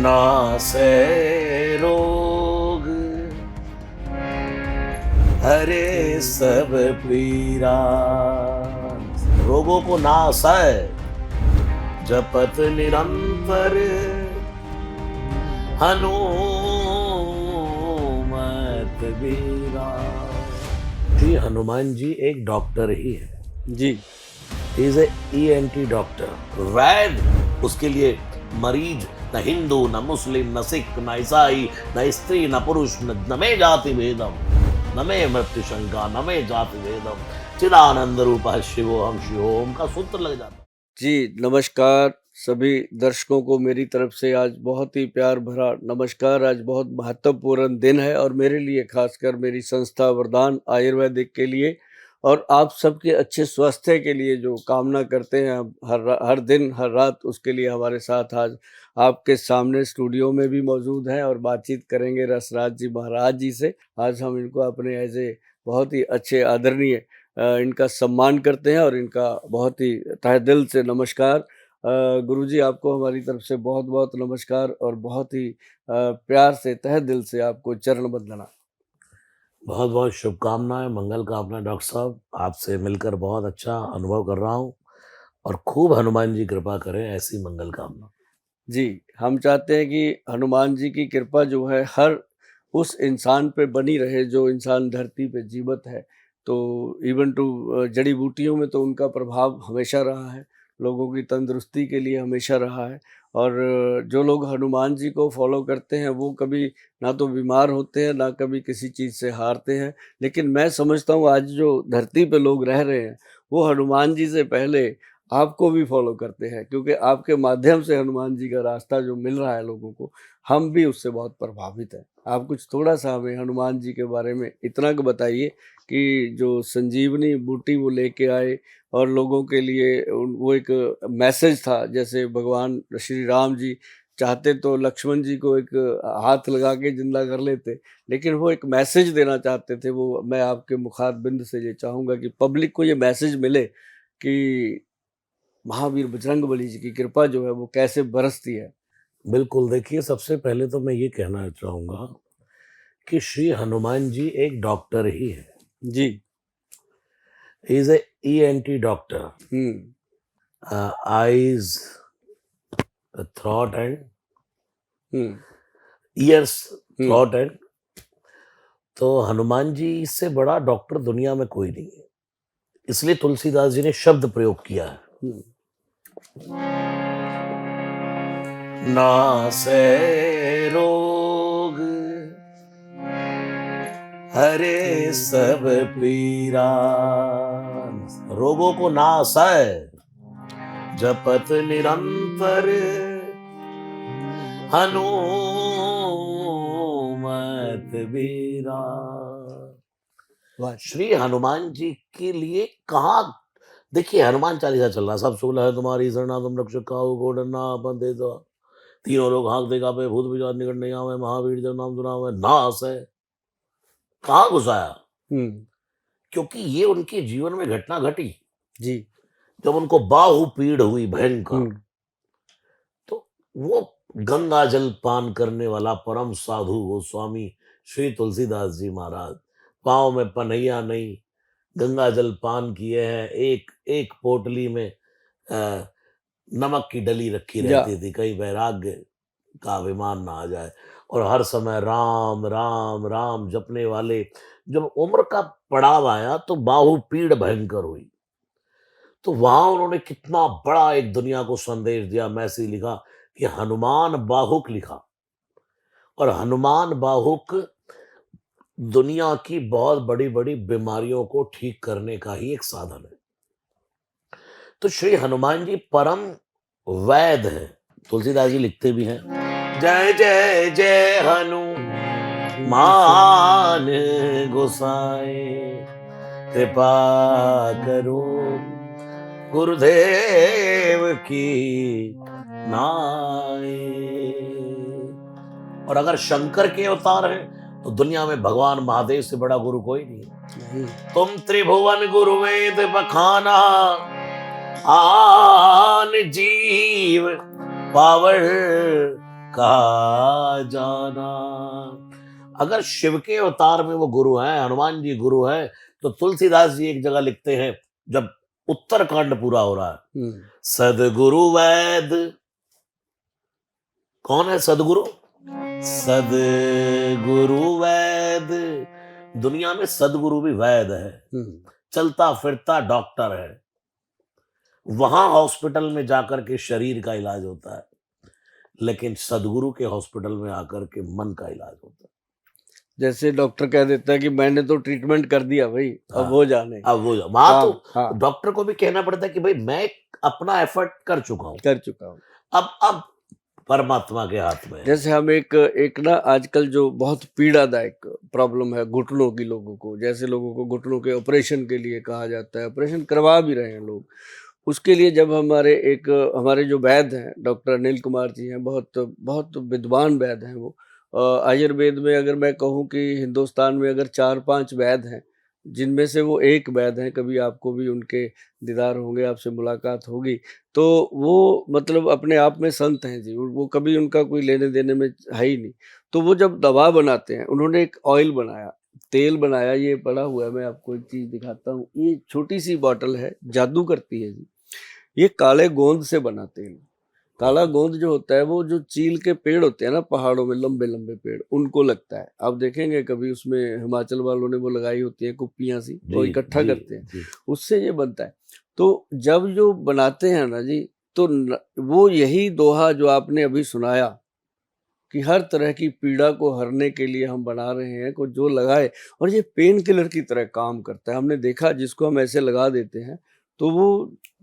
नासे रोग हरे सब पीरा। रोगों को नासै जपत निरंतर हनुमत वीरा। श्री हनुमान जी एक डॉक्टर ही है जी। Is ENT doctor. वैद उसके लिए मरीज न हिंदू न मुस्लिम न सिख न ईसाई न स्त्री न पुरुष न मे जाति भेदम न मे मृत्यु शंका न मे जाति भेदम चिदानंद रूप शिवोहम शिवोम का सूत्र लग जाता। जी नमस्कार सभी दर्शकों को मेरी तरफ से आज बहुत ही प्यार भरा नमस्कार। आज बहुत महत्वपूर्ण दिन है और मेरे लिए खासकर मेरी संस्था वरदान आयुर्वेदिक के लिए और आप सबके अच्छे स्वास्थ्य के लिए जो कामना करते हैं हर दिन हर रात, उसके लिए हमारे साथ आज आपके सामने स्टूडियो में भी मौजूद हैं और बातचीत करेंगे रसराज जी महाराज जी से। आज हम इनको अपने एज ए बहुत ही अच्छे आदरणीय इनका सम्मान करते हैं और इनका बहुत ही तहे दिल से नमस्कार। गुरुजी आपको हमारी तरफ से बहुत बहुत नमस्कार और बहुत ही प्यार से तहे दिल से आपको चरण वंदना। बहुत बहुत शुभकामनाएं, मंगल कामना डॉक्टर साहब। आपसे मिलकर बहुत अच्छा अनुभव कर रहा हूँ और खूब हनुमान जी कृपा करें, ऐसी मंगल कामना। जी, हम चाहते हैं कि हनुमान जी की कृपा जो है हर उस इंसान पे बनी रहे जो इंसान धरती पे जीवित है। तो इवन टू जड़ी बूटियों में तो उनका प्रभाव हमेशा रहा है, लोगों की तंदुरुस्ती के लिए हमेशा रहा है। और जो लोग हनुमान जी को फॉलो करते हैं वो कभी ना तो बीमार होते हैं ना कभी किसी चीज़ से हारते हैं। लेकिन मैं समझता हूँ आज जो धरती पे लोग रह रहे हैं वो हनुमान जी से पहले आपको भी फॉलो करते हैं, क्योंकि आपके माध्यम से हनुमान जी का रास्ता जो मिल रहा है लोगों को, हम भी उससे बहुत प्रभावित हैं। आप कुछ थोड़ा-सा हमें हनुमान जी के बारे में इतना क बताइए कि जो संजीवनी बूटी वो लेके आए और लोगों के लिए वो एक मैसेज था। जैसे भगवान श्री राम जी चाहते तो लक्ष्मण जी को एक हाथ लगा के जिंदा कर लेते, लेकिन वो एक मैसेज देना चाहते थे। वो मैं आपके मुखारबिंद से ये चाहूँगा कि पब्लिक को ये मैसेज मिले कि महावीर बजरंगबली जी की कृपा जो है वो कैसे बरसती है। बिल्कुल, देखिए सबसे पहले तो मैं ये कहना चाहूँगा कि श्री हनुमान जी एक डॉक्टर ही है। जी। Is ENT doctor. Eyes, throat and ears, throat and. तो हनुमान जी से बड़ा डॉक्टर दुनिया में कोई नहीं है, इसलिए तुलसीदास जी ने शब्द प्रयोग किया है, नासे रोग हरे सब पीरा। रोगों को नासै जपत निरंतर हनुमत वीरा। श्री हनुमान जी के लिए कहाँ, देखिए हनुमान चालीसा चल रहा, सब सुगल है तुम्हारी शरणा तुम रक्षक काहू को डरना अपन दे दो। तीनों लोग हाँक देगा पे भूत विचार निकट नहीं आवे, महावीर जब नाम सुना हुआ नास है। कहाँ घुसाया? क्योंकि ये उनके जीवन में घटना घटी जी। जब उनको बाहु पीड़ हुई भयंकर। तो वो गंगा जल पान करने वाला परम साधु गोस्वामी श्री तुलसीदास जी महाराज, पाँव में पनैया नहीं, गंगा जल पान किए हैं। एक एक पोटली में नमक की डली रखी रहती थी, कहीं वैराग्य का विमान ना आ जाए। और हर समय राम राम राम जपने वाले, जब उम्र का पड़ाव आया तो बाहु पीड़ भयंकर हुई। तो वहां उन्होंने कितना बड़ा एक दुनिया को संदेश दिया। मैं ऐसे लिखा कि हनुमान बाहुक लिखा, और हनुमान बाहुक दुनिया की बहुत बड़ी बड़ी बीमारियों को ठीक करने का ही एक साधन है। तो श्री हनुमान जी परम वैद है। तुलसीदास जी लिखते भी हैं, जय जय जय हनुमान गोसाई कृपा करो गुरुदेव की नाई। और अगर शंकर के अवतार हैं तो दुनिया में भगवान महादेव से बड़ा गुरु कोई नहीं। तुम त्रिभुवन गुरु वेद बखाना, आन जीव पावर का जाना। अगर शिव के अवतार में वो गुरु हैं, हनुमान जी गुरु हैं, तो तुलसीदास जी एक जगह लिखते हैं, जब उत्तरकांड पूरा हो रहा है, सदगुरु वैद, कौन है सदगुरु? सदगुरु वैद, दुनिया में सदगुरु भी वैद है, चलता फिरता डॉक्टर है। वहां हॉस्पिटल में जाकर के शरीर का इलाज होता है, लेकिन सदगुरु के हॉस्पिटल में आकर के मन का इलाज होता है। जैसे डॉक्टर कह देता है कि मैंने तो ट्रीटमेंट कर दिया भाई, अब वो जाने। अब वो वहां तो हाँ, डॉक्टर को भी कहना पड़ता है कि भाई मैं अपना एफर्ट कर चुका हूं, अब परमात्मा के हाथ में है। जैसे हम एक ना आजकल जो बहुत पीड़ादायक प्रॉब्लम है घुटनों की, लोगों को, जैसे लोगों को घुटनों के ऑपरेशन के लिए कहा जाता है, ऑपरेशन करवा भी रहे हैं लोग, उसके लिए जब हमारे जो वैद्य हैं डॉक्टर अनिल कुमार जी हैं, बहुत बहुत विद्वान वैद्य हैं वो। आयुर्वेद में अगर मैं कहूँ कि हिंदुस्तान में अगर 4-5 वैद्य हैं, जिनमें से वो एक वैद्य हैं, कभी आपको भी उनके दीदार होंगे, आपसे मुलाकात होगी, तो वो मतलब अपने आप में संत हैं जी। वो कभी उनका कोई लेने देने में है ही नहीं। तो वो जब दवा बनाते हैं, उन्होंने एक ऑयल बनाया, तेल बनाया, ये पड़ा हुआ है, मैं आपको एक चीज़ दिखाता हूँ। ये छोटी सी बॉटल है, जादू करती है जी। ये काले गोंद से बना तेल। काला गोंद जो होता है वो जो चील के पेड़ होते हैं ना पहाड़ों में, लंबे लंबे पेड़, उनको लगता है। आप देखेंगे कभी उसमें हिमाचल वालों ने वो लगाई होती है कुप्पियां सी, वो इकट्ठा करते हैं, उससे ये बनता है। तो जब जो बनाते हैं ना जी, तो वो यही दोहा जो आपने अभी सुनाया कि हर तरह की पीड़ा को हरने के लिए हम बना रहे हैं, को जो लगाए, और ये पेन किलर की तरह काम करता है। हमने देखा जिसको हम ऐसे लगा देते हैं तो वो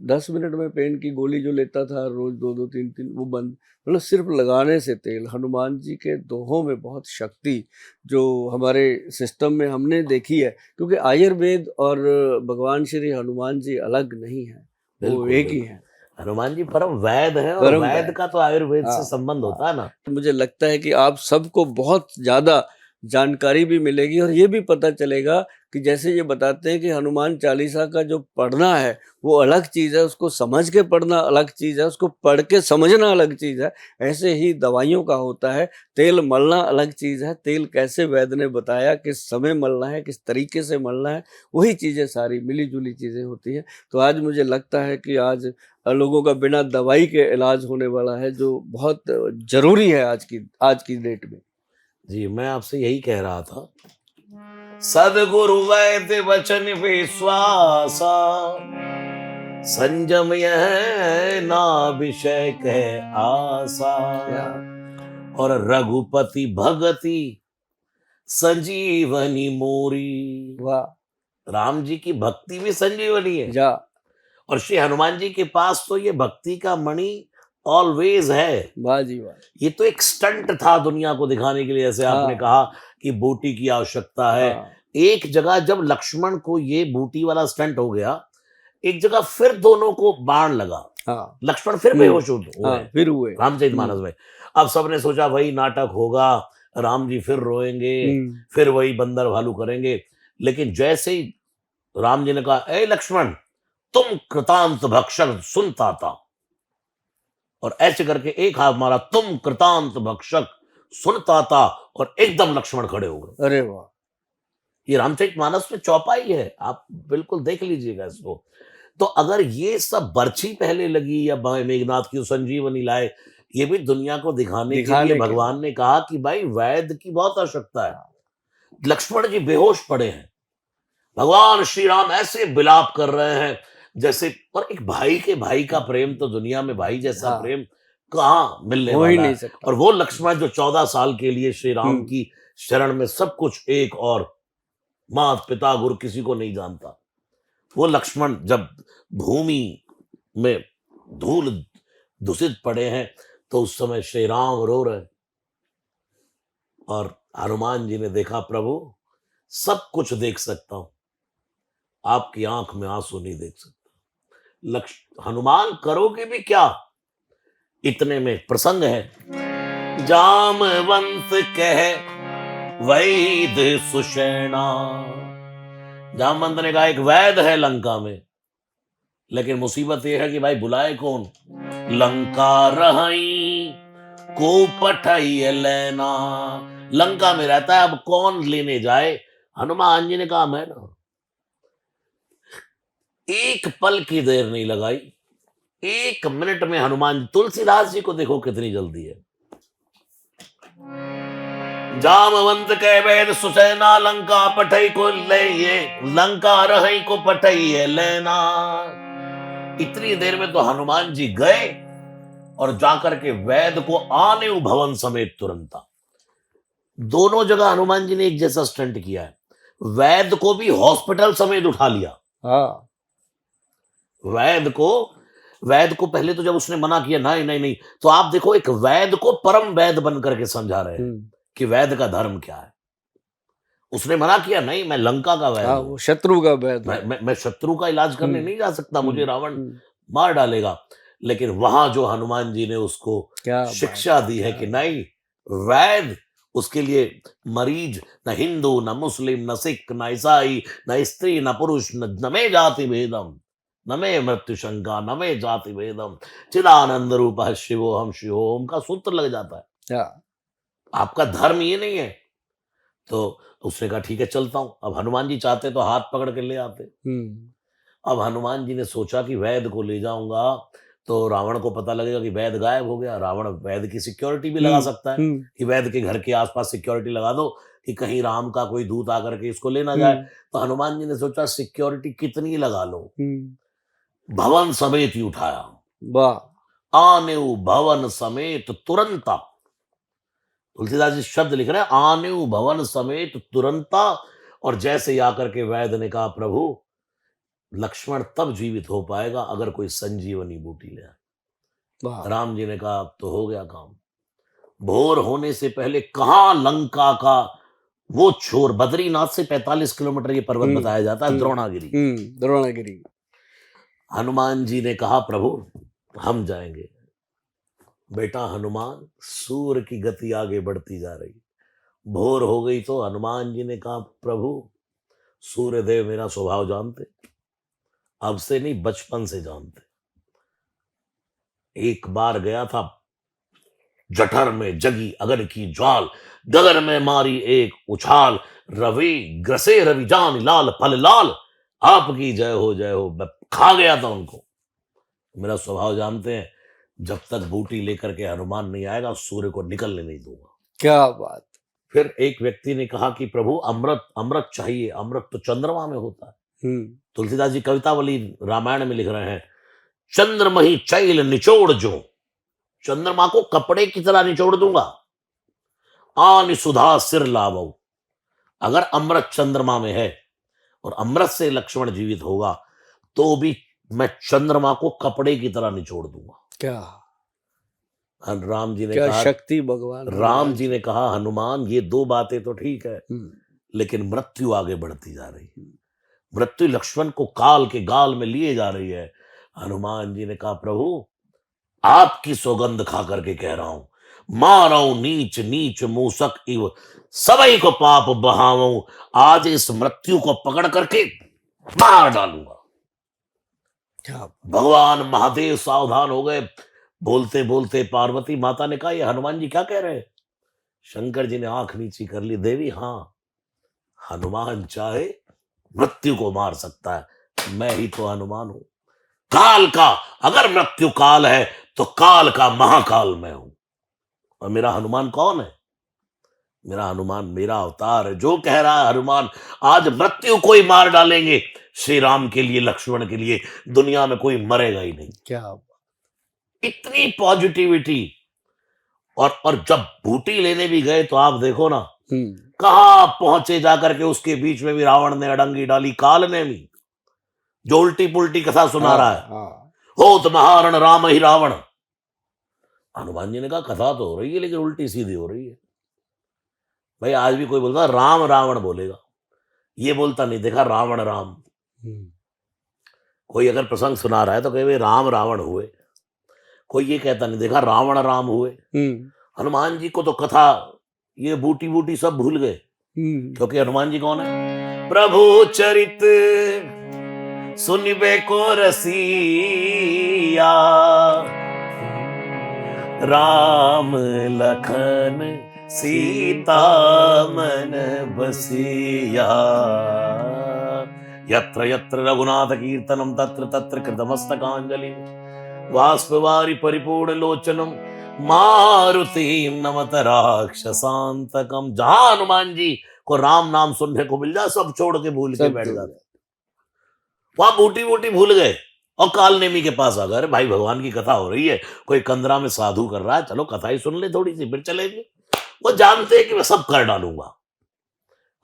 10 मिनट में पेन की गोली जो लेता था रोज 2-2 3-3 वो बंद, मतलब सिर्फ लगाने से तेल। हनुमान जी के दोहों में बहुत शक्ति जो हमारे सिस्टम में हमने देखी है, क्योंकि आयुर्वेद और भगवान श्री हनुमान जी अलग नहीं है, वो एक ही है। हनुमान जी परम वैद है, और वैद का तो आयुर्वेद से संबंध होता है ना। मुझे लगता है कि आप सबको बहुत ज्यादा जानकारी भी मिलेगी, और ये भी पता चलेगा कि जैसे ये बताते हैं कि हनुमान चालीसा का जो पढ़ना है वो अलग चीज़ है, उसको समझ के पढ़ना अलग चीज़ है, उसको पढ़ के समझना अलग चीज़ है। ऐसे ही दवाइयों का होता है, तेल मलना अलग चीज़ है, तेल कैसे वैद्य ने बताया किस समय मलना है, किस तरीके से मलना है, वही चीज़ें सारी मिली जुली चीज़ें होती हैं। तो आज मुझे लगता है कि आज लोगों का बिना दवाई के इलाज होने वाला है, जो बहुत जरूरी है आज की डेट में। जी, मैं आपसे यही कह रहा था, सदगुरु वैद्य वचन विश्वासा, संयम यह ना विषय कह आसा, और रघुपति भगति संजीवनी मोरी। वाह, राम जी की भक्ति भी संजीवनी है, जा, और श्री हनुमान जी के पास तो ये भक्ति का मणि ऑलवेज है। वाह जी वाह। ये तो एक स्टंट था दुनिया को दिखाने के लिए, जैसे आपने कहा कि बूटी की आवश्यकता है। एक जगह जब लक्ष्मण को ये बूटी वाला स्टंट हो गया, एक जगह फिर दोनों को बाण लगा, लक्ष्मण फिर बेहोश फिर हुए रामचरितमानस में। अब सबने सोचा वही नाटक होगा, राम जी फिर रोएंगे, फिर वही बंदर भालू करेंगे। लेकिन जैसे ही राम जी ने कहा, ए लक्ष्मण तुम कृतांत भक्षक सुनता था, और ऐसे करके एक हाथ मारा, तुम कृतांत भक्षक सुनता था, और एकदम लक्ष्मण खड़े हो गए। अरे वाह, ये रामचरितमानस में चौपाई है, आप बिल्कुल देख लीजिएगा इसको। तो अगर ये सब बर्छी पहले लगी या मेघनाथ की संजीवनी लाए, ये भी दुनिया को दिखाने के लिए भगवान ने कहा कि भाई वैद्य की बहुत आवश्यकता है। लक्ष्मण जी बेहोश पड़े हैं, भगवान श्री राम ऐसे विलाप कर रहे हैं जैसे, और एक भाई के भाई का प्रेम तो दुनिया में भाई जैसा प्रेम कहाँ मिलने वाला है। और वो लक्ष्मण जो 14 साल के लिए श्री राम की शरण में सब कुछ एक, और माता पिता गुरु किसी को नहीं जानता, वो लक्ष्मण जब भूमि में धूल दूषित पड़े हैं, तो उस समय श्री राम रो रहे, और हनुमान जी ने देखा, प्रभु सब कुछ देख सकता हूं, आपकी आंख में आंसू नहीं देख सकता। हनुमान करोगे भी क्या? इतने में प्रसंग है, जामवंत कह वैद सुषेणा। जामवंत ने कहा एक वैद है लंका में, लेकिन मुसीबत यह है कि भाई बुलाए कौन? लंका रही को पठाइए लेना। लंका में रहता है, अब कौन लेने जाए? हनुमान जी ने कहा मैं ना। एक पल की देर नहीं लगाई, 1 मिनट में हनुमान, तुलसीदास जी को देखो कितनी जल्दी है। जामवंत कह वेद सुसैना, लंका पठई को ले, ये लंका रही को पठई लेना। इतनी देर में तो हनुमान जी गए और जाकर के वैद को आने भवन समेत तुरंत। दोनों जगह हनुमान जी ने एक जैसा स्टंट किया है। वैद को भी हॉस्पिटल समेत उठा लिया। हाँ। वैद को पहले तो जब उसने मना किया नहीं नहीं नहीं, तो आप देखो एक वैद को परम वैद बन करके समझा रहे हैं कि वैद का धर्म क्या है। उसने मना किया नहीं, मैं लंका का वैद हाँ, हूं, वो शत्रु का वैद है। मैं शत्रु का इलाज करने नहीं जा सकता, मुझे रावण हम्म, मार डालेगा। लेकिन वहां जो हनुमान जी ने उसको क्या शिक्षा दी है कि नहीं, वैद उसके लिए मरीज न हिंदू न मुस्लिम न सिख न ईसाई न स्त्री न पुरुष न में जाति भेदम न में मृत्यु शंका न में जाति भेदम चिदानंद रूप शिवोहम शिवोम का सूत्र लग जाता है। हाँ, आपका धर्म ये नहीं है। तो उसने कहा ठीक है चलता हूं। अब हनुमान जी चाहते तो हाथ पकड़ के ले आते। अब हनुमान जी ने सोचा कि वैद को ले जाऊंगा तो रावण को पता लगेगा कि वैद गायब हो गया। रावण वैद की सिक्योरिटी भी लगा सकता है कि वैद के घर के आसपास सिक्योरिटी लगा दो कि कहीं राम का कोई दूत आकर के इसको ले ना जाए। तो हनुमान जी ने सोचा सिक्योरिटी कितनी लगा लो, भवन समेत ही उठाया। वाह। आने भवन समेत तुरंता, तुलसीदास जी शब्द लिख रहे हैं, आने भवन समेत तुरंता। और जैसे ही आकर के वैद ने कहा प्रभु लक्ष्मण तब जीवित हो पाएगा अगर कोई संजीवनी बूटी ले। वाह। राम जी ने कहा अब तो हो गया काम। भोर होने से पहले कहां लंका का वो छोर, बद्रीनाथ से 45 किलोमीटर ये पर्वत बताया जाता है, द्रोणागिरी। द्रोणागिरी। हनुमान जी ने कहा प्रभु हम जाएंगे। बेटा हनुमान, सूर्य की गति आगे बढ़ती जा रही, भोर हो गई। तो हनुमान जी ने कहा प्रभु सूर्यदेव मेरा स्वभाव जानते, अब से नहीं बचपन से जानते। एक बार गया था, जठर में जगी अगन की ज्वाल, गगन में मारी एक उछाल, रवि ग्रसे रवि जान लाल फल लाल, आपकी जय हो जय हो। मैं खा गया था उनको। मेरा स्वभाव जानते हैं, जब तक बूटी लेकर के हनुमान नहीं आएगा सूर्य को निकलने नहीं दूंगा। क्या बात। फिर एक व्यक्ति ने कहा कि प्रभु अमृत, अमृत चाहिए। अमृत तो चंद्रमा में होता है। तुलसीदास जी कवितावली रामायण में लिख रहे हैं, चंद्रमही चैल निचोड़ जो, चंद्रमा को कपड़े की तरह निचोड़ दूंगा। आन सुधा सिर लावो, अगर अमृत चंद्रमा में है और अमृत से लक्ष्मण जीवित होगा तो भी मैं चंद्रमा को कपड़े की तरह निचोड़ दूंगा। क्या राम जी ने क्या कहा, शक्ति भगवान। राम जी ने कहा हनुमान ये दो बातें तो ठीक है, लेकिन मृत्यु आगे बढ़ती जा रही है। मृत्यु लक्ष्मण को काल के गाल में लिए जा रही है। हनुमान जी ने कहा प्रभु आपकी सौगंध खा करके कह रहा हूं, मारो नीच नीच मूसक इव सबई को पाप बहाऊं, आज इस मृत्यु को पकड़ करके मार डालूंगा। भगवान महादेव सावधान हो गए। बोलते बोलते पार्वती माता ने कहा ये हनुमान जी क्या कह रहे हैं? शंकर जी ने आंख नीची कर ली, देवी हाँ हनुमान चाहे मृत्यु को मार सकता है, मैं ही तो हनुमान हूं। काल का अगर मृत्यु काल है तो काल का महाकाल मैं हूं। और मेरा हनुमान कौन है? मेरा हनुमान मेरा अवतार है। जो कह रहा है हनुमान आज मृत्यु को ही मार डालेंगे, श्री राम के लिए लक्ष्मण के लिए दुनिया में कोई मरेगा ही नहीं। क्या इतनी पॉजिटिविटी। और जब बूटी लेने भी गए तो आप देखो ना कहां पहुंचे जाकर के, उसके बीच में भी रावण ने अड़ंगी डाली, काल ने भी जो उल्टी पुल्टी कथा सुना रहा है, हो तो महारण राम ही रावण। हनुमान जी ने कहा कथा तो हो रही है लेकिन उल्टी सीधी हो रही है। भाई आज भी कोई बोलता राम रावण बोलेगा, ये बोलता नहीं देखा रावण राम। कोई अगर प्रसंग सुना रहा है तो कहे भाई राम रावण हुए, कोई ये कहता नहीं देखा रावण राम हुए। हनुमान जी को तो कथा ये बूटी बूटी सब भूल गए, क्योंकि हनुमान जी कौन है? प्रभु चरित सुनिबे को रसिया, राम लखन सीता मन बसिया, यत्र यत्र रघुनाथ कीर्तनम तत्र तत्र कृतमस्तकांजलि, बाष्पवारि परिपूर्ण लोचनम मारुति नमत राक्षसांतकम। जहां हनुमान जी को राम नाम सुनने को मिल जाए सब छोड़ के भूल के सब बैठ तो जाते। वहां बूटी बूटी भूल गए और कालनेमी के पास आ गए। अरे भाई भगवान की कथा हो रही है, कोई कंदरा में साधु कर रहा है, चलो कथा ही सुन ले थोड़ी सी फिर चलेंगे। वो जानते हैं कि मैं सब कर डालूंगा,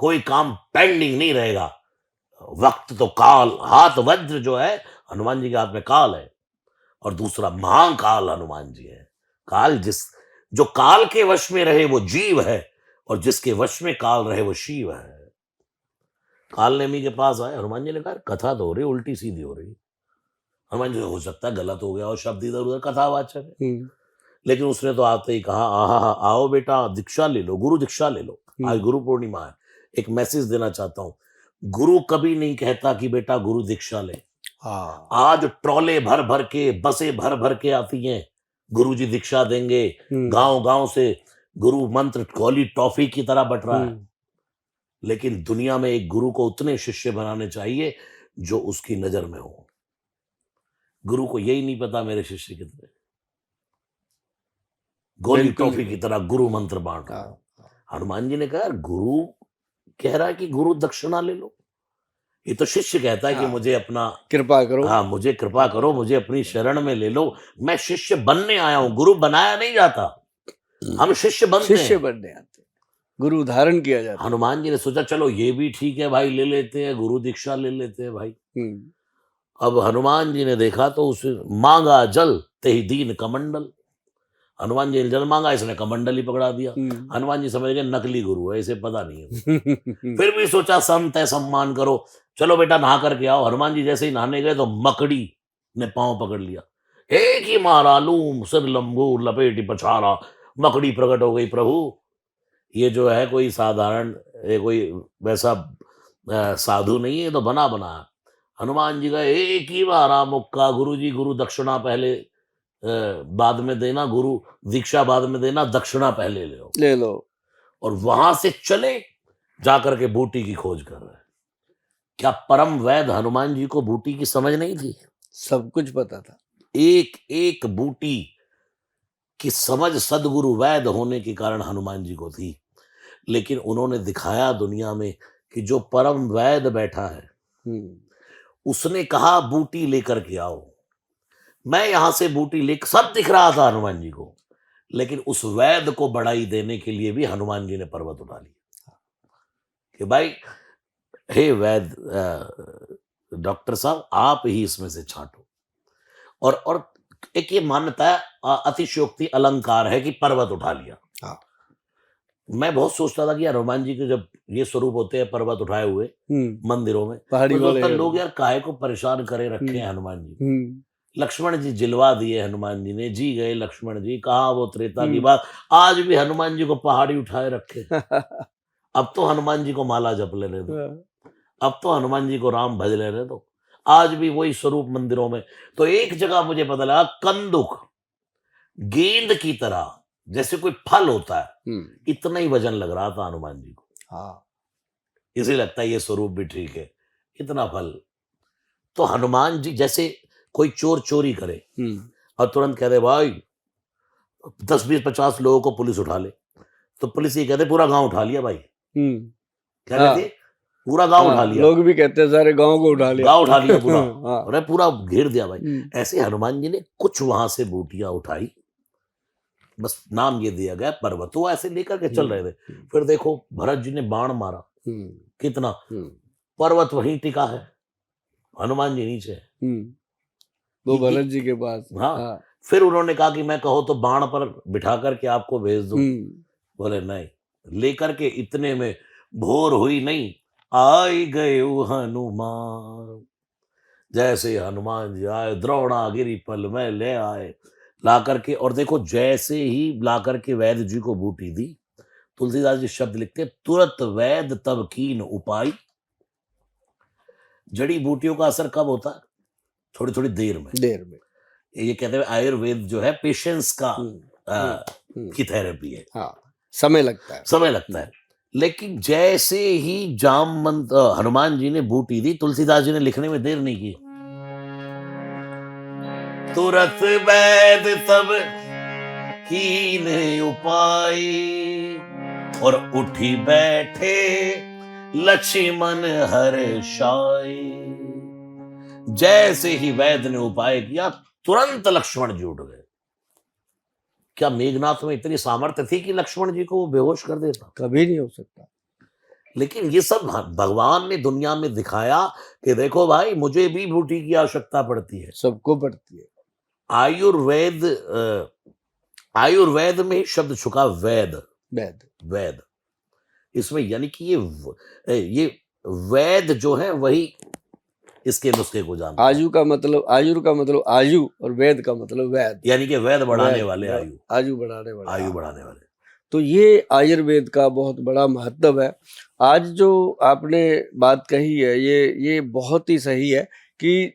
कोई काम पेंडिंग नहीं रहेगा। वक्त तो काल, हाथ वज्र जो है हनुमान जी के हाथ में काल है, और दूसरा महाकाल हनुमान जी है। काल जो काल के वश में रहे वो जीव है, और जिसके वश में काल रहे वो शिव है। काल नेमी के पास आए, हनुमान जी ने कहा कथा तो हो रही उल्टी सीधी हो रही। हनुमान जी हो सकता है गलत हो गया और शब्द इधर उधर कथावाचक है, लेकिन उसने तो आते ही कहा आहा आओ बेटा दीक्षा ले लो, गुरु दीक्षा ले लो। आज गुरु पूर्णिमा है, एक मैसेज देना चाहता हूं। गुरु कभी नहीं कहता कि बेटा गुरु दीक्षा ले। आज ट्रॉले भर भर के, बसें भर भर के आती हैं, गुरु जी दीक्षा देंगे। गांव गांव से गुरु मंत्र कौली टॉफी की तरह बट रहा है। लेकिन दुनिया में एक गुरु को उतने शिष्य बनाने चाहिए जो उसकी नजर में हो। गुरु को यही नहीं पता मेरे शिष्य कितने, गोली टॉफी की तरह गुरु मंत्र बांट रहा है। हनुमान जी ने कहा गुरु कह रहा है कि गुरु दक्षिणा ले लो, ये तो शिष्य कहता है कि मुझे अपना कृपा करो। हाँ मुझे कृपा करो, मुझे अपनी शरण में ले लो, मैं शिष्य बनने आया हूं। गुरु बनाया नहीं जाता, हम शिष्य बनते हैं। शिष्य बनने आते, गुरु धारण किया जाता। हनुमान जी ने सोचा चलो ये भी ठीक है भाई, ले लेते हैं गुरु दीक्षा ले लेते हैं भाई। अब हनुमान जी ने देखा तो उसे मांगा जल तेहि दीन कमंडल। हनुमान जी ने जल मांगा, इसने कमंडल ही पकड़ा दिया। हनुमान जी समझ गए नकली गुरु है, इसे पता नहीं है। फिर भी सोचा संत है सम्मान करो, चलो बेटा नहा करके आओ। हनुमान जी जैसे ही नहाने गए तो मकड़ी ने पांव पकड़ लिया, एक ही मारा लूम सिर लंबू लपेटी पछाड़ा। मकड़ी प्रकट हो गई, प्रभु ये जो है कोई साधारण कोई वैसा साधु नहीं है, तो बना बना। हनुमान जी का एक ही मारा मुक्का, गुरु जी गुरु दक्षिणा पहले बाद में देना, गुरु दीक्षा बाद में देना, दक्षिणा पहले ले लो। और वहां से चले जाकर के बूटी की खोज कर रहे हैं। क्या परम वैद हनुमान जी को बूटी की समझ नहीं थी? सब कुछ पता था। एक एक बूटी की समझ सदगुरु वैद होने के कारण हनुमान जी को थी। लेकिन उन्होंने दिखाया दुनिया में कि जो परम वैद बैठा है, उसने कहा बूटी लेकर के आओ। मैं यहां से बूटी ले, सब दिख रहा था हनुमान जी को, लेकिन उस वैद को बढ़ाई देने के लिए भी हनुमान जी ने पर्वत उठा लिया कि भाई हे वैद डॉक्टर साहब आप ही इसमें से छांटो। और एक ये मान्यता अतिशयोक्ति अलंकार है कि पर्वत उठा लिया। मैं बहुत सोचता था कि यार हनुमान जी के जब ये स्वरूप होते हैं पर्वत उठाए हुए मंदिरों में, पहाड़ी वाले लोग यार काहे को परेशान करे रखे हैं हनुमान जी। लक्ष्मण जी जिलवा दिए हनुमान जी ने, जी गए लक्ष्मण जी, कहा वो त्रेता की बात। आज भी हनुमान जी को पहाड़ी उठाए रखे। अब तो हनुमान जी को माला जप लेने दो, अब तो हनुमान जी को राम भज लेने दो। आज भी वही स्वरूप मंदिरों में। तो एक जगह मुझे पता लगा कंदुक गेंद की तरह जैसे कोई फल होता है, इतना ही वजन लग रहा था हनुमान जी को। इसे लगता है ये स्वरूप भी ठीक है, इतना फल। तो हनुमान जी जैसे कोई चोर चोरी करे और तुरंत कह दे भाई 10-20-50 लोगों को पुलिस उठा ले, तो पुलिस ये कहते पूरा गांव उठा लिया भाई। क्या कहते पूरा गांव उठा लिया। लोग भी कहते हैं सारे गांव को उठा लिया, गांव उठा लिया पूरा। अरे पूरा घेर दिया भाई। ऐसे हनुमान जी ने कुछ वहां से बूटियां उठाई, बस नाम ये दिया गया पर्वत। वो ऐसे लेकर के चल रहे थे। फिर देखो भरत जी ने बाण मारा, कितना पर्वत वहीं टिका है, हनुमान जी नीचे वो भरत जी के पास। हाँ। फिर उन्होंने कहा कि मैं कहो तो बाण पर बिठा करके आपको भेज दूं। बोले नहीं। लेकर के इतने में भोर हुई नहीं, आई गए हनुमान। जैसे हनुमान जी आए, द्रोणागिरी पल में ले आए, ला करके। और देखो जैसे ही ला करके वैद्य जी को बूटी दी, तुलसीदास जी शब्द लिखते तुरंत वैद तब कीन उपाय। जड़ी बूटियों का असर कब होता है? थोड़ी थोड़ी देर में। ये कहते हैं आयुर्वेद जो है पेशेंस का की थेरेपी है, हाँ, समय लगता है। समय लगता है। लेकिन जैसे ही हनुमान जी ने बूटी दी, तुलसीदास जी ने लिखने में देर नहीं की। तुरत वैद तब कीन्हे उपाय, और उठी बैठे लक्ष्मण हर्षाय। जैसे ही वैद ने उपाय किया, तुरंत लक्ष्मण जी उठ गए। क्या मेघनाथ में इतनी सामर्थ्य थी कि लक्ष्मण जी को वो बेहोश कर देता? कभी नहीं हो सकता। लेकिन ये सब भगवान ने दुनिया में दिखाया कि देखो भाई, मुझे भी बूटी की आवश्यकता पड़ती है। सबको पड़ती है। आयुर्वेद आयुर्वेद में शब्द छुका वैद। वैद। वैद इसमें यानी कि ये वैद जो है वही इसके नुस्खे को जानता है। आयु का मतलब आयु, और वेद का मतलब वैद, यानी कि वैद बढ़ाने वाले, आयु बढ़ाने वाले। आयु बढ़ाने वाले। तो ये आयुर्वेद का बहुत बड़ा महत्व है। आज जो आपने बात कही है, ये बहुत ही सही है कि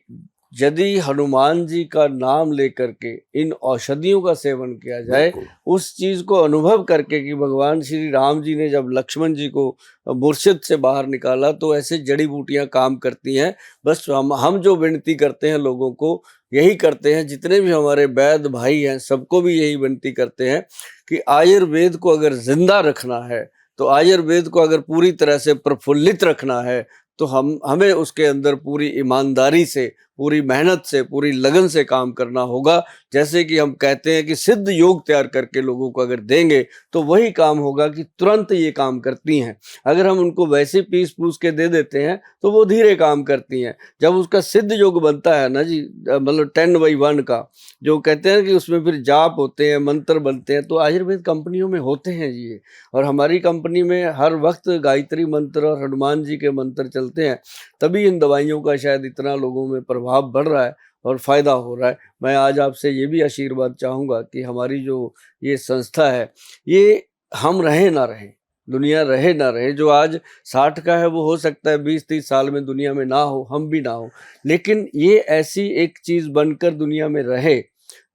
यदि हनुमान जी का नाम लेकर के इन औषधियों का सेवन किया जाए, बिल्कुल। उस चीज को अनुभव करके कि भगवान श्री राम जी ने जब लक्ष्मण जी को मुर्शिद से बाहर निकाला, तो ऐसे जड़ी बूटियां काम करती हैं। बस हम जो विनती करते हैं लोगों को, यही करते हैं, जितने भी हमारे वैद्य भाई हैं सबको भी यही विनती करते हैं कि आयुर्वेद को अगर जिंदा रखना है, तो आयुर्वेद को अगर पूरी तरह से प्रफुल्लित रखना है, तो हमें उसके अंदर पूरी ईमानदारी से, पूरी मेहनत से, पूरी लगन से काम करना होगा। जैसे कि हम कहते हैं कि सिद्ध योग तैयार करके लोगों को अगर देंगे, तो वही काम होगा कि तुरंत ये काम करती हैं। अगर हम उनको वैसे पीस पूस के दे देते हैं, तो वो धीरे काम करती हैं। जब उसका सिद्ध योग बनता है ना जी, मतलब 10/1 का, जो कहते हैं कि उसमें फिर जाप होते हैं, मंत्र बनते हैं, तो आयुर्वेद कंपनियों में होते हैं जी ये। और हमारी कंपनी में हर वक्त गायत्री मंत्र और हनुमान जी के मंत्र चलते हैं, तभी इन दवाइयों का शायद इतना लोगों में प्रभाव बढ़ रहा है और फायदा हो रहा है। मैं आज आपसे ये भी आशीर्वाद चाहूँगा कि हमारी जो ये संस्था है, ये हम रहें ना रहें, दुनिया रहे ना रहे, जो आज 60 का है वो हो सकता है 20-30 साल में दुनिया में ना हो, हम भी ना हो, लेकिन ये ऐसी एक चीज बनकर दुनिया में रहे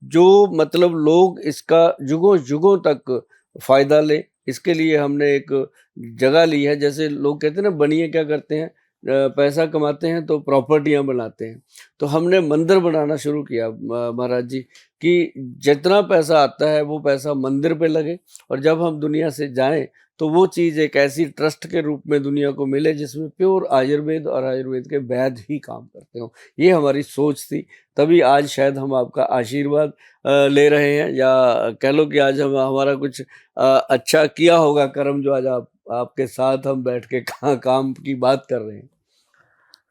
जो मतलब लोग इसका युगों युगों तक फायदा ले। इसके लिए हमने एक जगह ली है। जैसे लोग कहते हैं ना, बनिए क्या करते हैं, पैसा कमाते हैं तो प्रॉपर्टियां बनाते हैं। तो हमने मंदिर बनाना शुरू किया महाराज जी, कि जितना पैसा आता है वो पैसा मंदिर पे लगे, और जब हम दुनिया से जाएं तो वो चीज़ एक ऐसी ट्रस्ट के रूप में दुनिया को मिले जिसमें प्योर आयुर्वेद और आयुर्वेद के वैद्य ही काम करते हो। ये हमारी सोच थी, तभी आज शायद हम आपका आशीर्वाद ले रहे हैं, या कह लो कि आज हम हमारा कुछ अच्छा किया होगा कर्म, जो आज आपके साथ हम बैठ के काम की बात कर रहे हैं।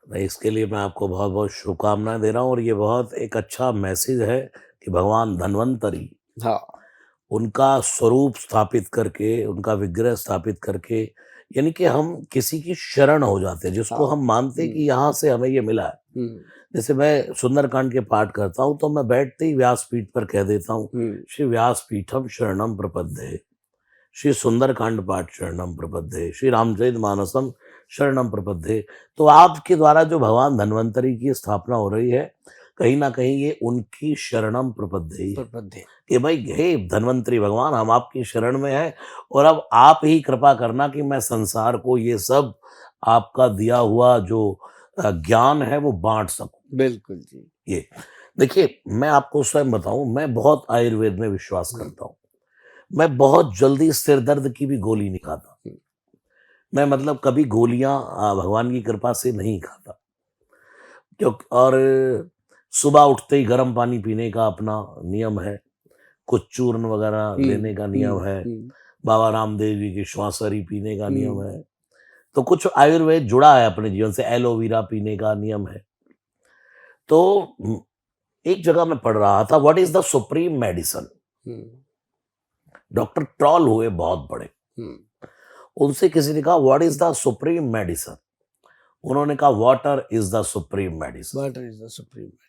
मैं इसके लिए मैं आपको बहुत बहुत शुभकामनाएं दे रहा हूँ। और ये बहुत एक अच्छा मैसेज है कि भगवान धन्वंतरी, हाँ। उनका स्वरूप स्थापित करके, उनका विग्रह स्थापित करके, यानी कि हम किसी की शरण हो जाते हैं जिसको हाँ। हम मानते हैं कि यहाँ से हमें ये मिला है। जैसे मैं सुंदरकांड के पाठ करता हूँ तो मैं बैठते ही व्यासपीठ पर कह देता हूँ, श्री व्यासपीठम शरणम प्रपद्ये, श्री सुंदरकांड पाठ शरणम प्रपद्ये, श्री रामचरित मानसम शरणम प्रपद्ये। तो आपके द्वारा जो भगवान धन्वंतरी की स्थापना हो रही है, कहीं ना कहीं ये उनकी शरणम प्रपद्ये ही है कि भाई, हे धन्वंतरी भगवान, हम आपकी शरण में हैं और अब आप ही कृपा करना कि मैं संसार को ये सब आपका दिया हुआ जो ज्ञान है वो बांट सकूं। बिल्कुल जी। ये देखिए, मैं आपको स्वयं बताऊं, मैं बहुत आयुर्वेद में विश्वास करता हूं। मैं बहुत जल्दी सिर दर्द की भी गोली नहीं खाता। मैं मतलब कभी गोलियां भगवान की कृपा से नहीं खाता, क्योंकि और सुबह उठते ही गर्म पानी पीने का अपना नियम है, कुछ चूर्ण वगैरह लेने का नियम है, बाबा रामदेव जी की श्वासरी पीने का नियम है। तो कुछ आयुर्वेद जुड़ा है अपने जीवन से, एलोवेरा पीने का नियम है। तो एक जगह मैं पढ़ रहा था, what is the supreme medicine. Doctor troll हुए बहुत बड़े, उनसे किसी ने कहा what is the supreme medicine, उन्होंने कहा water is the supreme medicine. Water is the supreme medicine.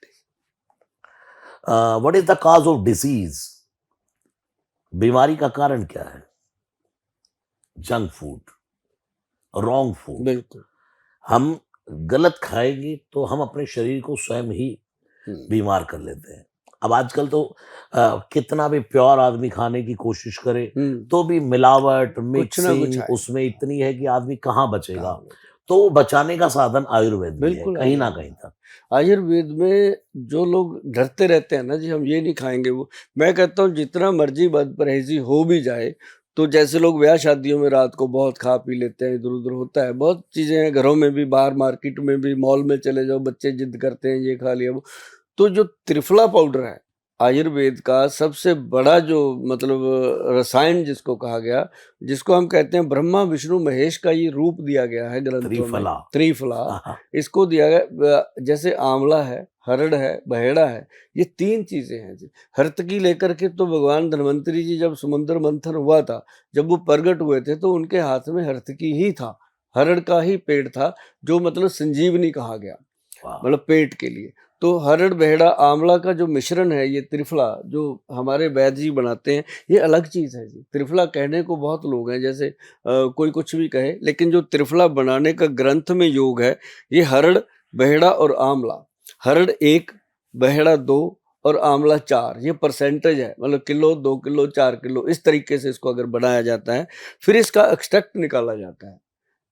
What is the cause of disease, बीमारी का कारण क्या है? Junk food, wrong food. बिल्कुल। हम गलत खाएंगे तो हम अपने शरीर को स्वयं ही बीमार कर लेते हैं। अब आजकल तो कितना भी प्योर आदमी खाने की कोशिश करे हम्म, तो भी मिलावट कुछ ना कुछ मिक्सिंग आए। उसमें इतनी है कि आदमी कहाँ बचेगा। हाँ, तो वो बचाने का साधन आयुर्वेद भी है बिल्कुल कहीं ना आयुर्वेद कहीं तक। आयुर्वेद में जो लोग डरते रहते हैं ना जी, हम ये नहीं खाएंगे वो, मैं कहता हूँ जितना मर्जी बद परहेजी हो भी जाए, तो जैसे लोग ब्याह शादियों में रात को बहुत खा पी लेते हैं, इधर उधर होता है, बहुत चीजें हैं, घरों में भी, बाहर मार्केट में भी, मॉल में चले जाओ, बच्चे जिद करते हैं ये खा लिया वो। तो जो त्रिफला पाउडर है आयुर्वेद का सबसे बड़ा जो मतलब रसायन जिसको कहा गया, जिसको हम कहते हैं ब्रह्मा विष्णु महेश का ये रूप दिया गया है ग्रंथों में, त्रिफला। त्रिफला, हाँ, इसको दिया गया। जैसे आंवला है, हरड़ है, बहेड़ा है, ये 3 चीजें हैं जी। हर्तकी लेकर के तो भगवान धन्वंतरी जी जब समुद्र मंथन हुआ था, जब वो प्रगट हुए थे, तो उनके हाथ में हर्तकी ही था, हरड़ का ही पेड़ था, जो मतलब संजीवनी कहा गया, वाह। मतलब पेट के लिए। तो हरड़ बहेड़ा आंवला का जो मिश्रण है, ये त्रिफला जो हमारे वैद्य जी बनाते हैं, ये अलग चीज है जी। त्रिफला कहने को बहुत लोग हैं, जैसे कोई कुछ भी कहे, लेकिन जो त्रिफला बनाने का ग्रंथ में योग है, ये हरड़ बहेड़ा और आंवला, हरड़ 1, बहेड़ा 2 और आंवला 4, ये परसेंटेज है, मतलब किलो, 2 किलो, 4 किलो, इस तरीके से इसको अगर बनाया जाता है, फिर इसका एक्सट्रैक्ट निकाला जाता है।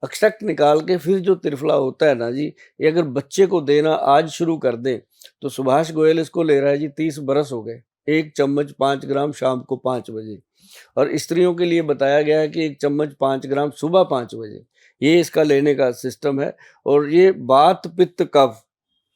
एक्सट्रैक्ट निकाल के फिर जो त्रिफला होता है ना जी, ये अगर बच्चे को देना आज शुरू कर दें, तो सुभाष गोयल इसको ले रहा है जी, 30 बरस हो गए, 1 चम्मच 5 ग्राम शाम को 5 बजे, और स्त्रियों के लिए बताया गया है कि 1 चम्मच 5 ग्राम सुबह 5 बजे, ये इसका लेने का सिस्टम है। और ये वात पित्त कफ,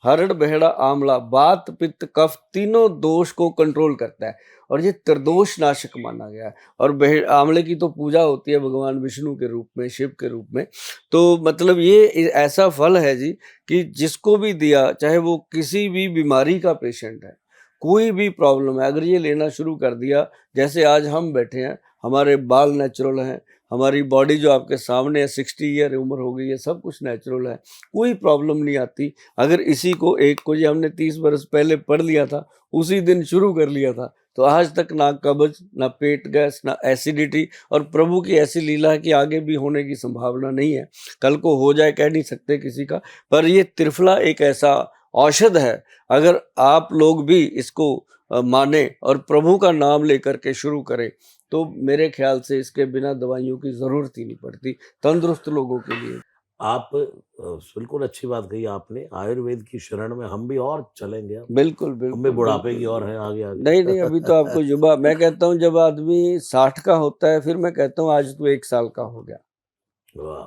हरड़ बहेड़ा आंवला वात पित्त कफ तीनों दोष को कंट्रोल करता है, और ये त्रिदोष नाशक माना गया है। और आंवले की तो पूजा होती है भगवान विष्णु के रूप में, शिव के रूप में। तो मतलब ये ऐसा फल है जी कि जिसको भी दिया, चाहे वो किसी भी बीमारी का पेशेंट है, कोई भी प्रॉब्लम है, अगर ये लेना शुरू कर दिया, जैसे आज हम बैठे हैं, हमारे बाल नेचुरल हैं, हमारी बॉडी जो आपके सामने है, 60 ईयर उम्र हो गई है, सब कुछ नेचुरल है, कोई प्रॉब्लम नहीं आती। अगर इसी को एक को ये हमने 30 बरस पहले पढ़ लिया था, उसी दिन शुरू कर लिया था, तो आज तक ना कब्ज, ना पेट गैस, ना एसिडिटी, और प्रभु की ऐसी लीला है कि आगे भी होने की संभावना नहीं है, कल को हो जाए कह नहीं सकते किसी का। पर ये त्रिफला एक ऐसा औषध है, अगर आप लोग भी इसको माने और प्रभु का नाम लेकर के शुरू करें, तो मेरे ख्याल से इसके बिना दवाइयों की जरूरत ही नहीं पड़ती तंदुरुस्त लोगों के लिए। आप बिल्कुल अच्छी बात कही आपने। आयुर्वेद की शरण में हम भी और चलेंगे अब। बिल्कुल हम भी बिल्कुल बुढ़ापे की बिल्कुल। और हैं आगे आगे। नहीं नहीं, अभी तो आपको युवा, मैं कहता हूँ जब आदमी 60 का होता है, फिर मैं कहता हूँ आज तो 1 साल का हो गया। वाह।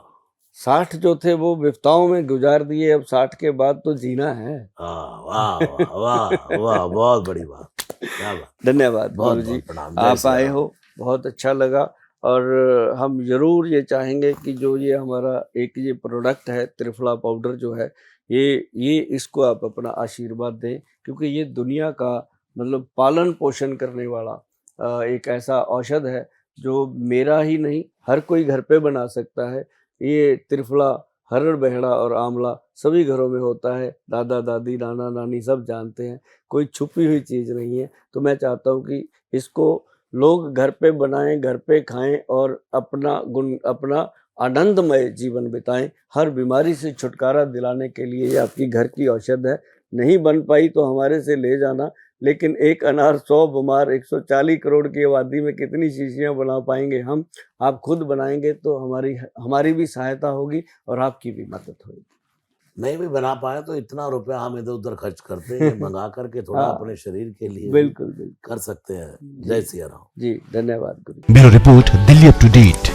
60 जो थे वो विपताओं में गुजार दिए, अब 60 के बाद तो जीना है। हाँ, वाह वाह वाह वाह, बहुत बड़ी बात, क्या बात। धन्यवाद बहुत गुरु जी, बहुत प्रणाम। जय आप सिया आए राम। हो, बहुत अच्छा लगा। और हम जरूर ये चाहेंगे कि जो ये हमारा एक ये प्रोडक्ट है त्रिफला पाउडर जो है, ये इसको आप अपना आशीर्वाद दें, क्योंकि ये दुनिया का मतलब पालन पोषण करने वाला एक ऐसा औषध है जो मेरा ही नहीं, हर कोई घर पे बना सकता है। ये त्रिफला, हरड़ बहेड़ा और आंवला सभी घरों में होता है, दादा दादी नाना नानी सब जानते हैं, कोई छुपी हुई चीज़ नहीं है। तो मैं चाहता हूँ कि इसको लोग घर पे बनाएं, घर पे खाएं, और अपना आनंदमय जीवन बिताएं। हर बीमारी से छुटकारा दिलाने के लिए ये आपकी घर की औषध है। नहीं बन पाई तो हमारे से ले जाना, लेकिन एक अनार 100 बीमार 140 करोड़ की आबादी में कितनी शीशियाँ बना पाएंगे हम? आप खुद बनाएंगे तो हमारी भी सहायता होगी और आपकी भी मदद होगी। नहीं भी बना पाए तो इतना रुपया हम इधर उधर खर्च करते हैं, मंगा करके थोड़ा हाँ, अपने शरीर के लिए भी बिल्कुल बिल्कुल कर सकते हैं। जी जय सिया राम। जी, धन्यवाद गुरु जी। Bureau report, Delhi up to date.